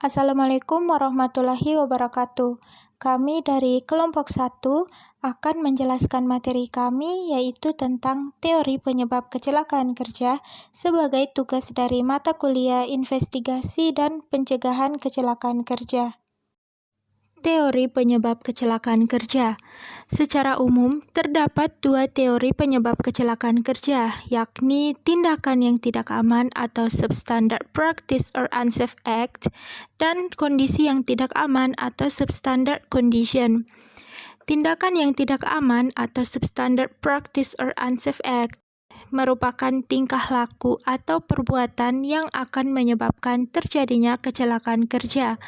Assalamualaikum warahmatullahi wabarakatuh. Kami dari kelompok 1 akan menjelaskan materi kami yaitu tentang teori penyebab kecelakaan kerja sebagai tugas dari mata kuliah investigasi dan pencegahan kecelakaan kerja. Teori penyebab kecelakaan kerja. Secara umum, terdapat dua teori penyebab kecelakaan kerja, yakni tindakan yang tidak aman atau substandard practice or unsafe act, dan kondisi yang tidak aman atau substandard condition. Tindakan yang tidak aman atau substandard practice or unsafe act merupakan tingkah laku atau perbuatan yang akan menyebabkan terjadinya kecelakaan kerja.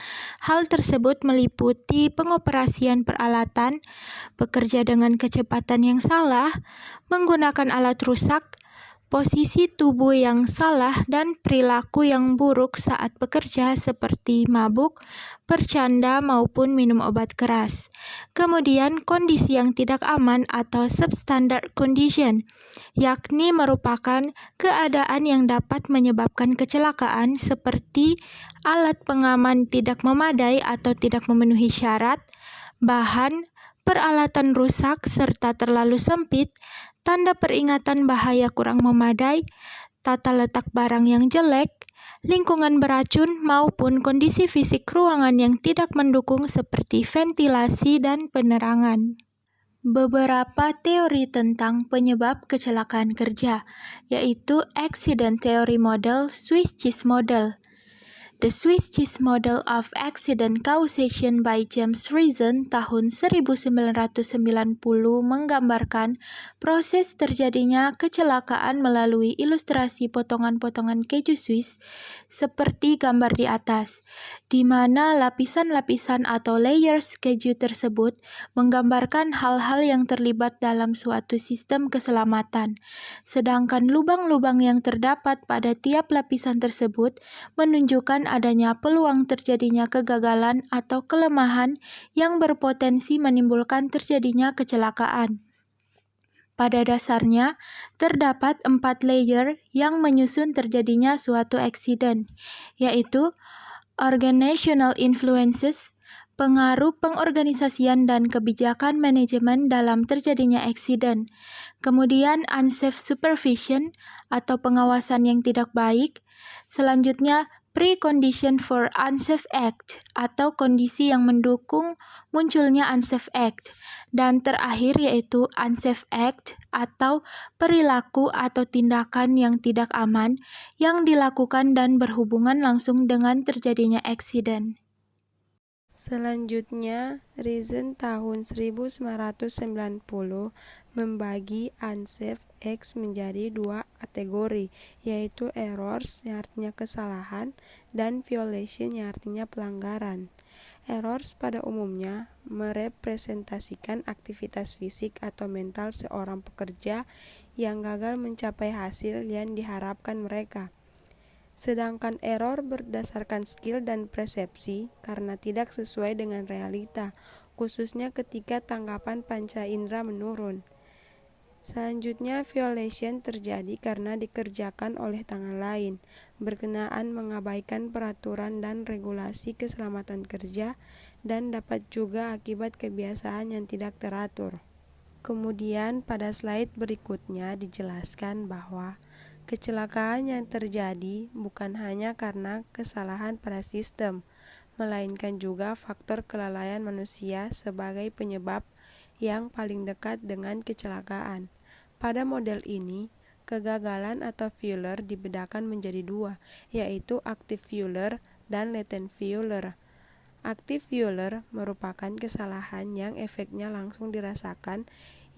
Hal tersebut meliputi pengoperasian peralatan, bekerja dengan kecepatan yang salah, menggunakan alat rusak, posisi tubuh yang salah, dan perilaku yang buruk saat bekerja seperti mabuk, bercanda, maupun minum obat keras. Kemudian, kondisi yang tidak aman atau substandard condition, yakni merupakan keadaan yang dapat menyebabkan kecelakaan seperti alat pengaman tidak memadai atau tidak memenuhi syarat, bahan, peralatan rusak serta terlalu sempit, tanda peringatan bahaya kurang memadai, tata letak barang yang jelek, lingkungan beracun, maupun kondisi fisik ruangan yang tidak mendukung seperti ventilasi dan penerangan. Beberapa teori tentang penyebab kecelakaan kerja, yaitu Accident Theory Model, Swiss Cheese Model. The Swiss Cheese Model of Accident Causation by James Reason tahun 1990 menggambarkan proses terjadinya kecelakaan melalui ilustrasi potongan-potongan keju Swiss seperti gambar di atas, di mana lapisan-lapisan atau layers keju tersebut menggambarkan hal-hal yang terlibat dalam suatu sistem keselamatan, sedangkan lubang-lubang yang terdapat pada tiap lapisan tersebut menunjukkan adanya peluang terjadinya kegagalan atau kelemahan yang berpotensi menimbulkan terjadinya kecelakaan. Pada dasarnya, terdapat 4 layer yang menyusun terjadinya suatu accident, yaitu organizational influences, pengaruh pengorganisasian dan kebijakan manajemen dalam terjadinya accident, kemudian unsafe supervision atau pengawasan yang tidak baik, selanjutnya precondition for unsafe act atau kondisi yang mendukung munculnya unsafe act, dan terakhir yaitu unsafe act atau perilaku atau tindakan yang tidak aman yang dilakukan dan berhubungan langsung dengan terjadinya accident. Selanjutnya, Reason tahun 1990 membagi unsafe acts menjadi dua kategori, yaitu errors yang artinya kesalahan dan violation yang artinya pelanggaran. Errors pada umumnya merepresentasikan aktivitas fisik atau mental seorang pekerja yang gagal mencapai hasil yang diharapkan mereka. Sedangkan error berdasarkan skill dan persepsi karena tidak sesuai dengan realita, khususnya ketika tanggapan panca indera menurun. Selanjutnya, violation terjadi karena dikerjakan oleh tangan lain, berkenaan mengabaikan peraturan dan regulasi keselamatan kerja, dan dapat juga akibat kebiasaan yang tidak teratur. Kemudian pada slide berikutnya dijelaskan bahwa kecelakaan yang terjadi bukan hanya karena kesalahan pada sistem, melainkan juga faktor kelalaian manusia sebagai penyebab yang paling dekat dengan kecelakaan. Pada model ini, kegagalan atau failure dibedakan menjadi dua, yaitu active failure dan latent failure. Active failure merupakan kesalahan yang efeknya langsung dirasakan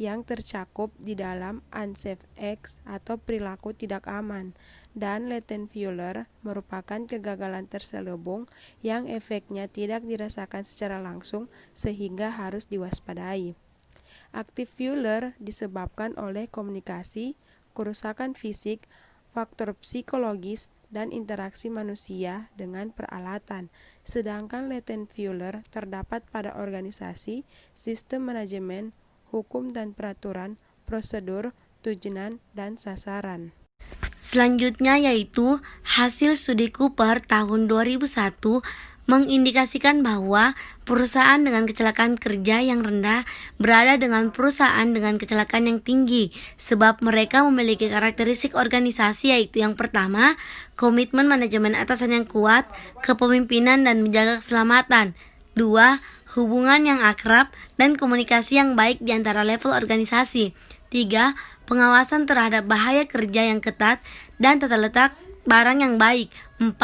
yang tercakup di dalam unsafe acts atau perilaku tidak aman, dan latent failure merupakan kegagalan terselubung yang efeknya tidak dirasakan secara langsung sehingga harus diwaspadai. Active failure disebabkan oleh komunikasi, kerusakan fisik, faktor psikologis, dan interaksi manusia dengan peralatan. Sedangkan latent failure terdapat pada organisasi, sistem manajemen, hukum dan peraturan, prosedur, tujuan, dan sasaran. Selanjutnya yaitu hasil studi Cooper tahun 2001 mengindikasikan bahwa perusahaan dengan kecelakaan kerja yang rendah berada dengan perusahaan dengan kecelakaan yang tinggi, sebab mereka memiliki karakteristik organisasi, yaitu yang pertama, komitmen manajemen atasan yang kuat, kepemimpinan dan menjaga keselamatan. 2. Hubungan yang akrab dan komunikasi yang baik di antara level organisasi. 3. Pengawasan terhadap bahaya kerja yang ketat dan tata letak barang yang baik. 4.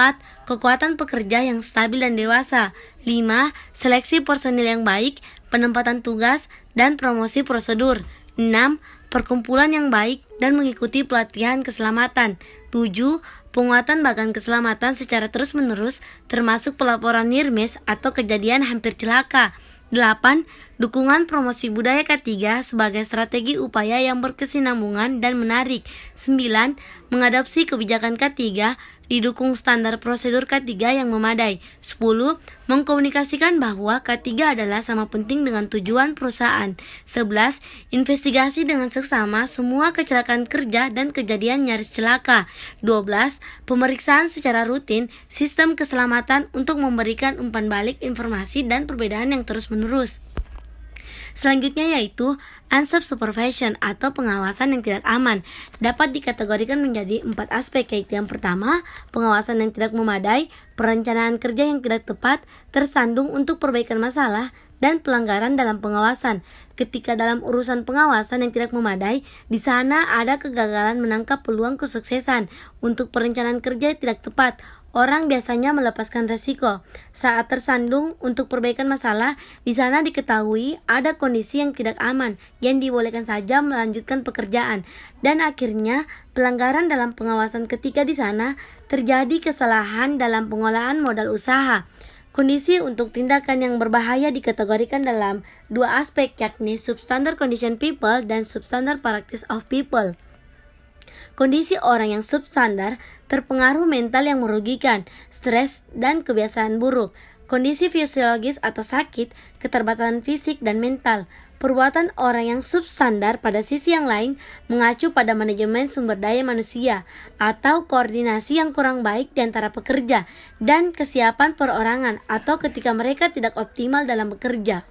Kekuatan pekerja yang stabil dan dewasa. 5. Seleksi personil yang baik, penempatan tugas, dan promosi prosedur. 6. Perkumpulan yang baik dan mengikuti pelatihan keselamatan. 7. Penguatan bagan keselamatan secara terus-menerus, termasuk pelaporan near miss atau kejadian hampir celaka. 8. Dukungan promosi budaya K3 sebagai strategi upaya yang berkesinambungan dan menarik. 9. Mengadopsi kebijakan K3 didukung standar prosedur K3 yang memadai. 10. Mengkomunikasikan bahwa K3 adalah sama penting dengan tujuan perusahaan. 11. Investigasi dengan seksama semua kecelakaan kerja dan kejadian nyaris celaka. 12. Pemeriksaan secara rutin sistem keselamatan untuk memberikan umpan balik informasi dan perbedaan yang terus-menerus. Selanjutnya yaitu unsafe supervision atau pengawasan yang tidak aman. Dapat dikategorikan menjadi 4 aspek, yaitu yang pertama, pengawasan yang tidak memadai, perencanaan kerja yang tidak tepat, tersandung untuk perbaikan masalah, dan pelanggaran dalam pengawasan. Ketika dalam urusan pengawasan yang tidak memadai, di sana ada kegagalan menangkap peluang kesuksesan. Untuk perencanaan kerja yang tidak tepat, orang biasanya melepaskan resiko. Saat tersandung untuk perbaikan masalah, di sana diketahui ada kondisi yang tidak aman, yang dibolehkan saja melanjutkan pekerjaan. Dan akhirnya, pelanggaran dalam pengawasan ketika di sana terjadi kesalahan dalam pengolahan modal usaha. Kondisi untuk tindakan yang berbahaya dikategorikan dalam 2 aspek, yakni substandard condition people dan substandard practice of people. Kondisi orang yang substandar terpengaruh mental yang merugikan, stres, dan kebiasaan buruk. Kondisi fisiologis atau sakit, keterbatasan fisik dan mental. Perbuatan orang yang substandar pada sisi yang lain mengacu pada manajemen sumber daya manusia atau koordinasi yang kurang baik di antara pekerja dan kesiapan perorangan atau ketika mereka tidak optimal dalam bekerja.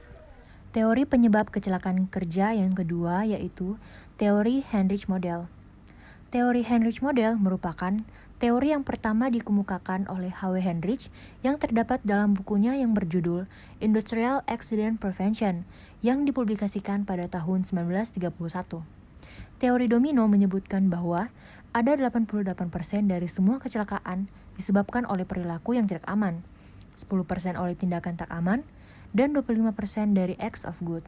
Teori penyebab kecelakaan kerja yang kedua yaitu teori Heinrich Model. Teori Heinrich Model merupakan teori yang pertama dikemukakan oleh H.W. Heinrich yang terdapat dalam bukunya yang berjudul Industrial Accident Prevention yang dipublikasikan pada tahun 1931. Teori domino menyebutkan bahwa ada 88% dari semua kecelakaan disebabkan oleh perilaku yang tidak aman, 10% oleh tindakan tak aman, dan 25% dari acts of good.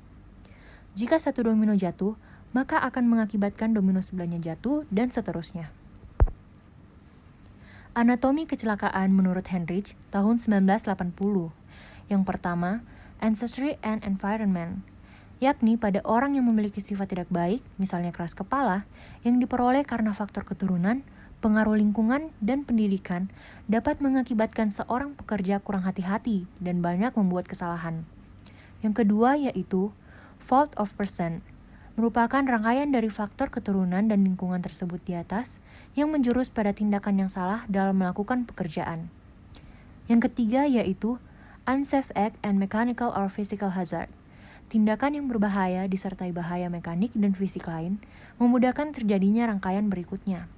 Jika satu domino jatuh, maka akan mengakibatkan domino sebelahnya jatuh, dan seterusnya. Anatomi kecelakaan menurut Heinrich tahun 1980. Yang pertama, ancestry and environment, yakni pada orang yang memiliki sifat tidak baik, misalnya keras kepala, yang diperoleh karena faktor keturunan, pengaruh lingkungan, dan pendidikan, dapat mengakibatkan seorang pekerja kurang hati-hati dan banyak membuat kesalahan. Yang kedua yaitu fault of person, merupakan rangkaian dari faktor keturunan dan lingkungan tersebut di atas yang menjurus pada tindakan yang salah dalam melakukan pekerjaan. Yang ketiga yaitu unsafe act and mechanical or physical hazard, tindakan yang berbahaya disertai bahaya mekanik dan fisik lain memudahkan terjadinya rangkaian berikutnya.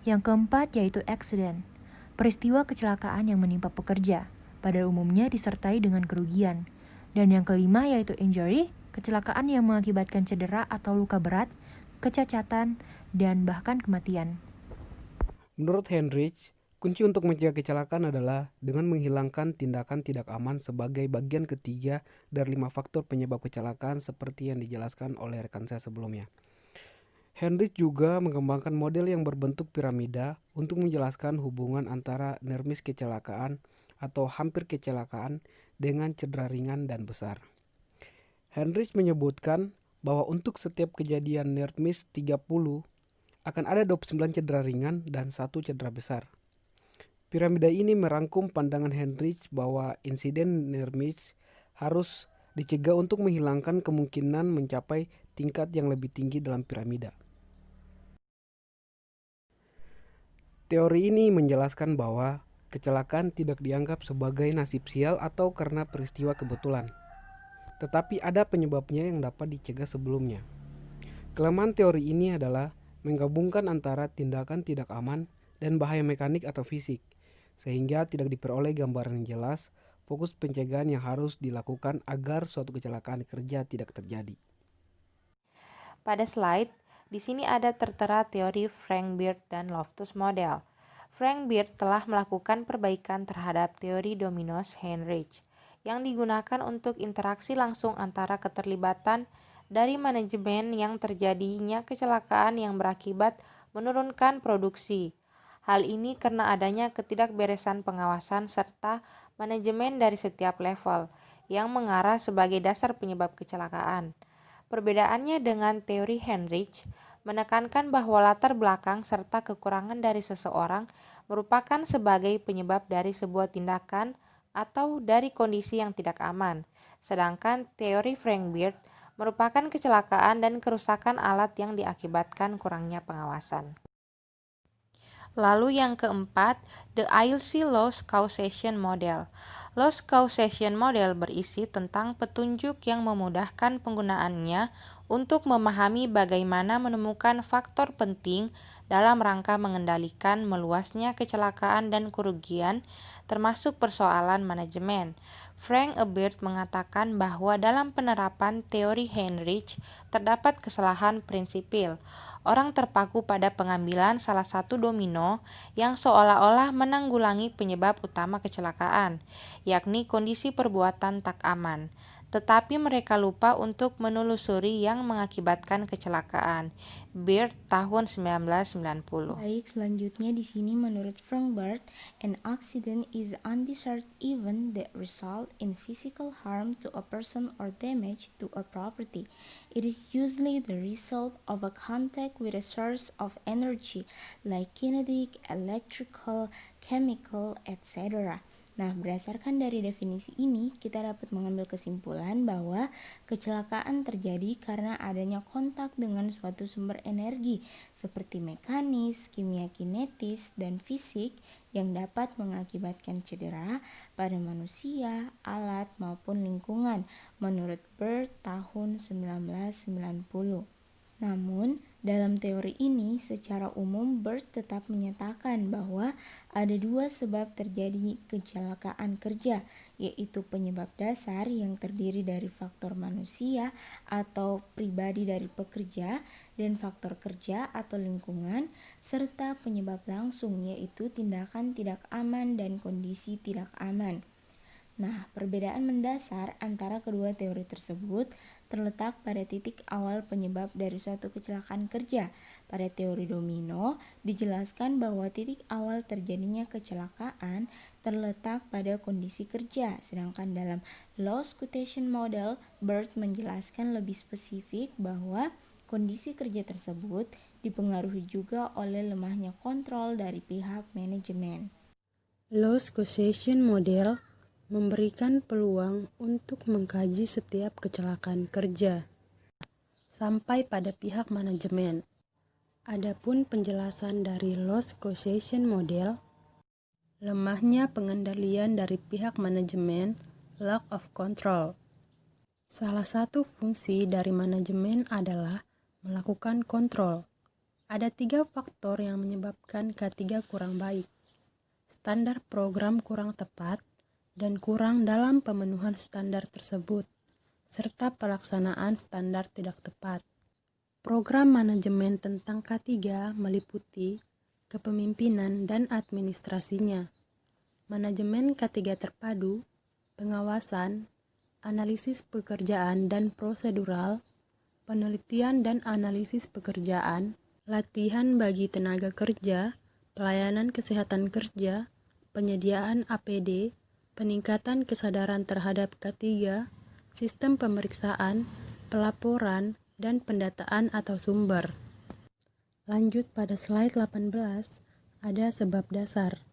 Yang keempat yaitu accident, peristiwa kecelakaan yang menimpa pekerja, pada umumnya disertai dengan kerugian. Dan yang kelima yaitu injury, kecelakaan yang mengakibatkan cedera atau luka berat, kecacatan, dan bahkan kematian. Menurut Heinrich, kunci untuk mencegah kecelakaan adalah dengan menghilangkan tindakan tidak aman sebagai bagian ketiga dari 5 faktor penyebab kecelakaan seperti yang dijelaskan oleh rekan saya sebelumnya. Heinrich juga mengembangkan model yang berbentuk piramida untuk menjelaskan hubungan antara near miss kecelakaan atau hampir kecelakaan dengan cedera ringan dan besar. Heinrich menyebutkan bahwa untuk setiap kejadian near miss 30 akan ada 29 cedera ringan dan 1 cedera besar. Piramida ini merangkum pandangan Heinrich bahwa insiden near miss harus dicegah untuk menghilangkan kemungkinan mencapai tingkat yang lebih tinggi dalam piramida. Teori ini menjelaskan bahwa kecelakaan tidak dianggap sebagai nasib sial atau karena peristiwa kebetulan, tetapi ada penyebabnya yang dapat dicegah sebelumnya. Kelemahan teori ini adalah menggabungkan antara tindakan tidak aman dan bahaya mekanik atau fisik, sehingga tidak diperoleh gambaran yang jelas fokus pencegahan yang harus dilakukan agar suatu kecelakaan kerja tidak terjadi. Pada slide, di sini ada tertera teori Frank Beard dan Loftus Model. Frank Beard telah melakukan perbaikan terhadap teori Dominos-Heinrich yang digunakan untuk interaksi langsung antara keterlibatan dari manajemen yang terjadinya kecelakaan yang berakibat menurunkan produksi. Hal ini karena adanya ketidakberesan pengawasan serta manajemen dari setiap level yang mengarah sebagai dasar penyebab kecelakaan. Perbedaannya dengan teori Heinrich menekankan bahwa latar belakang serta kekurangan dari seseorang merupakan sebagai penyebab dari sebuah tindakan atau dari kondisi yang tidak aman. Sedangkan teori Frank Beard merupakan kecelakaan dan kerusakan alat yang diakibatkan kurangnya pengawasan. Lalu yang keempat, the ILC Loss Causation Model. Loss Causation Model berisi tentang petunjuk yang memudahkan penggunaannya untuk memahami bagaimana menemukan faktor penting dalam rangka mengendalikan meluasnya kecelakaan dan kerugian, termasuk persoalan manajemen. Frank Beard mengatakan bahwa dalam penerapan teori Heinrich terdapat kesalahan prinsipil. Orang terpaku pada pengambilan salah satu domino yang seolah-olah menanggulangi penyebab utama kecelakaan, yakni kondisi perbuatan tak aman. Tetapi mereka lupa untuk menelusuri yang mengakibatkan kecelakaan. Beard tahun 1990. Baik, selanjutnya di sini menurut Frank Beard, an accident is undesired event that result in physical harm to a person or damage to a property. It is usually the result of a contact with a source of energy like kinetic, electrical, chemical, etc. Nah, berdasarkan dari definisi ini, kita dapat mengambil kesimpulan bahwa kecelakaan terjadi karena adanya kontak dengan suatu sumber energi seperti mekanis, kimia kinetis, dan fisik yang dapat mengakibatkan cedera pada manusia, alat, maupun lingkungan, menurut Beard tahun 1990. Namun, dalam teori ini, secara umum Beard tetap menyatakan bahwa ada dua sebab terjadi kecelakaan kerja, yaitu penyebab dasar yang terdiri dari faktor manusia atau pribadi dari pekerja, dan faktor kerja atau lingkungan, serta penyebab langsung yaitu tindakan tidak aman dan kondisi tidak aman. Nah, perbedaan mendasar antara kedua teori tersebut terletak pada titik awal penyebab dari suatu kecelakaan kerja. Pada teori domino, dijelaskan bahwa titik awal terjadinya kecelakaan terletak pada kondisi kerja, sedangkan dalam Loss Causation Model, Beard menjelaskan lebih spesifik bahwa kondisi kerja tersebut dipengaruhi juga oleh lemahnya kontrol dari pihak manajemen. Loss Causation Model memberikan peluang untuk mengkaji setiap kecelakaan kerja sampai pada pihak manajemen. Adapun penjelasan dari Loss Causation Model, lemahnya pengendalian dari pihak manajemen, lack of control. Salah satu fungsi dari manajemen adalah melakukan kontrol. Ada 3 faktor yang menyebabkan K3 kurang baik. Standar program kurang tepat dan kurang dalam pemenuhan standar tersebut, serta pelaksanaan standar tidak tepat. Program manajemen tentang K3 meliputi kepemimpinan dan administrasinya, manajemen K3 terpadu, pengawasan, analisis pekerjaan dan prosedural, penelitian dan analisis pekerjaan, latihan bagi tenaga kerja, pelayanan kesehatan kerja, penyediaan APD, peningkatan kesadaran terhadap K3, sistem pemeriksaan, pelaporan, dan pendataan atau sumber. Lanjut pada slide 18, ada sebab dasar.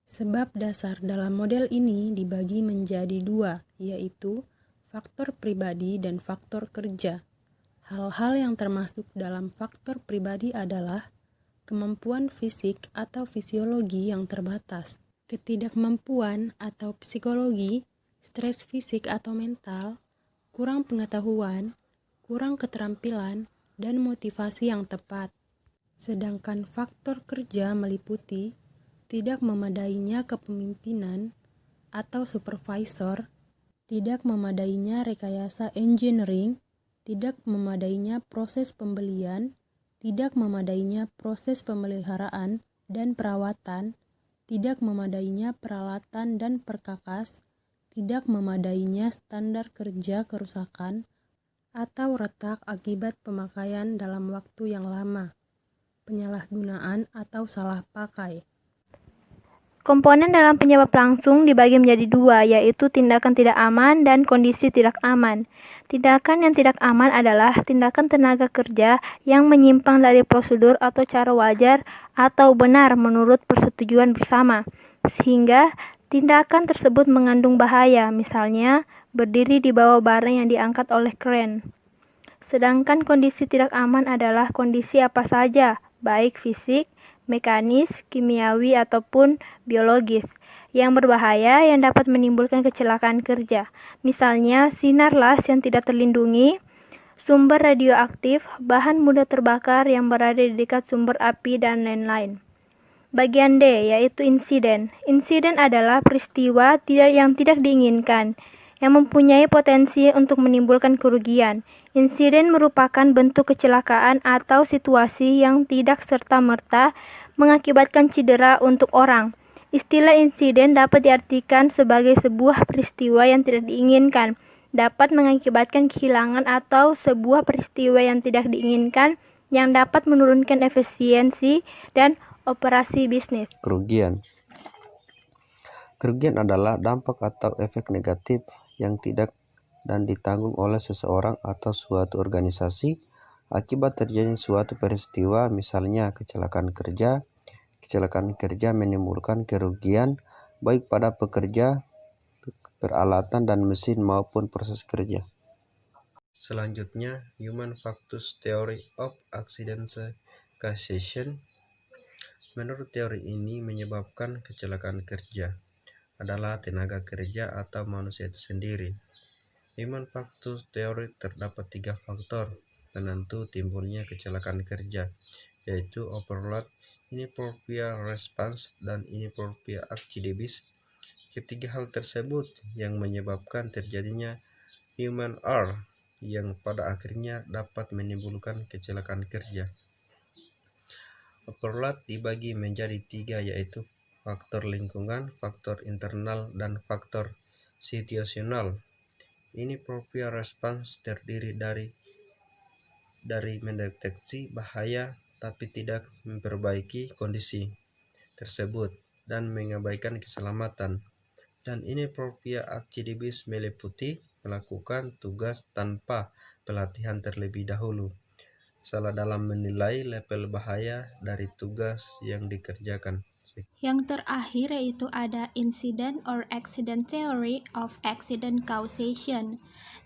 Sebab dasar dalam model ini dibagi menjadi 2, yaitu faktor pribadi dan faktor kerja. Hal-hal yang termasuk dalam faktor pribadi adalah kemampuan fisik atau fisiologi yang terbatas, ketidakmampuan atau psikologi, stres fisik atau mental, kurang pengetahuan, kurang keterampilan, dan motivasi yang tepat. Sedangkan faktor kerja meliputi tidak memadainya kepemimpinan atau supervisor, tidak memadainya rekayasa engineering, tidak memadainya proses pembelian, tidak memadainya proses pemeliharaan dan perawatan, tidak memadainya peralatan dan perkakas, tidak memadainya standar kerja kerusakan, atau retak akibat pemakaian dalam waktu yang lama, penyalahgunaan atau salah pakai. Komponen dalam penyebab langsung dibagi menjadi dua, yaitu tindakan tidak aman dan kondisi tidak aman. Tindakan yang tidak aman adalah tindakan tenaga kerja yang menyimpang dari prosedur atau cara wajar atau benar menurut persetujuan bersama, sehingga tindakan tersebut mengandung bahaya, misalnya berdiri di bawah barang yang diangkat oleh kren. Sedangkan kondisi tidak aman adalah kondisi apa saja, baik fisik, mekanis, kimiawi, ataupun biologis, yang berbahaya yang dapat menimbulkan kecelakaan kerja. Misalnya, sinar las yang tidak terlindungi, sumber radioaktif, bahan mudah terbakar yang berada di dekat sumber api, dan lain-lain. Bagian D, yaitu insiden. Insiden adalah peristiwa yang tidak diinginkan, yang mempunyai potensi untuk menimbulkan kerugian. Insiden merupakan bentuk kecelakaan atau situasi yang tidak serta-merta mengakibatkan cedera untuk orang. Istilah insiden dapat diartikan sebagai sebuah peristiwa yang tidak diinginkan, dapat mengakibatkan kehilangan, atau sebuah peristiwa yang tidak diinginkan yang dapat menurunkan efisiensi dan operasi bisnis. Kerugian adalah dampak atau efek negatif yang tidak dan ditanggung oleh seseorang atau suatu organisasi akibat terjadinya suatu peristiwa, misalnya kecelakaan kerja. Kecelakaan kerja menimbulkan kerugian baik pada pekerja, peralatan dan mesin maupun proses kerja. Selanjutnya, Human Factors Theory of Accident Causation. Menurut teori ini, menyebabkan kecelakaan kerja adalah tenaga kerja atau manusia itu sendiri. Human Factors Theory terdapat 3 faktor penentu timbulnya kecelakaan kerja, yaitu overload, inappropriate response, dan inappropriate activities. Ketiga hal tersebut yang menyebabkan terjadinya human error yang pada akhirnya dapat menimbulkan kecelakaan kerja. Overload dibagi menjadi 3, yaitu faktor lingkungan, faktor internal, dan faktor situasional. Inappropriate response terdiri dari mendeteksi bahaya tapi tidak memperbaiki kondisi tersebut dan mengabaikan keselamatan. Dan inappropriate activities meliputi melakukan tugas tanpa pelatihan terlebih dahulu, salah dalam menilai level bahaya dari tugas yang dikerjakan. Yang terakhir yaitu ada Incident or Accident Theory of Accident Causation.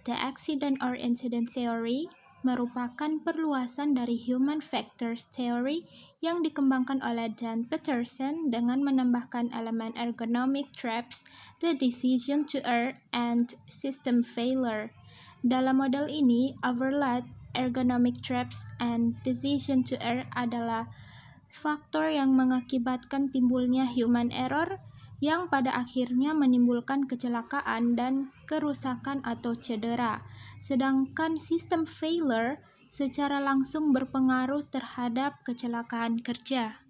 The Accident or Incident Theory merupakan perluasan dari Human Factors Theory yang dikembangkan oleh Dan Peterson dengan menambahkan elemen ergonomic traps, the decision to err, and system failure. Dalam model ini, overload, ergonomic traps, and decision to err adalah faktor yang mengakibatkan timbulnya human error yang pada akhirnya menimbulkan kecelakaan dan kerusakan atau cedera. Sedangkan system failure secara langsung berpengaruh terhadap kecelakaan kerja.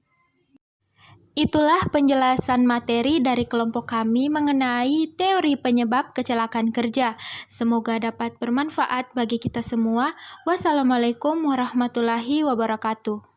Itulah penjelasan materi dari kelompok kami mengenai teori penyebab kecelakaan kerja. Semoga dapat bermanfaat bagi kita semua. Wassalamualaikum warahmatullahi wabarakatuh.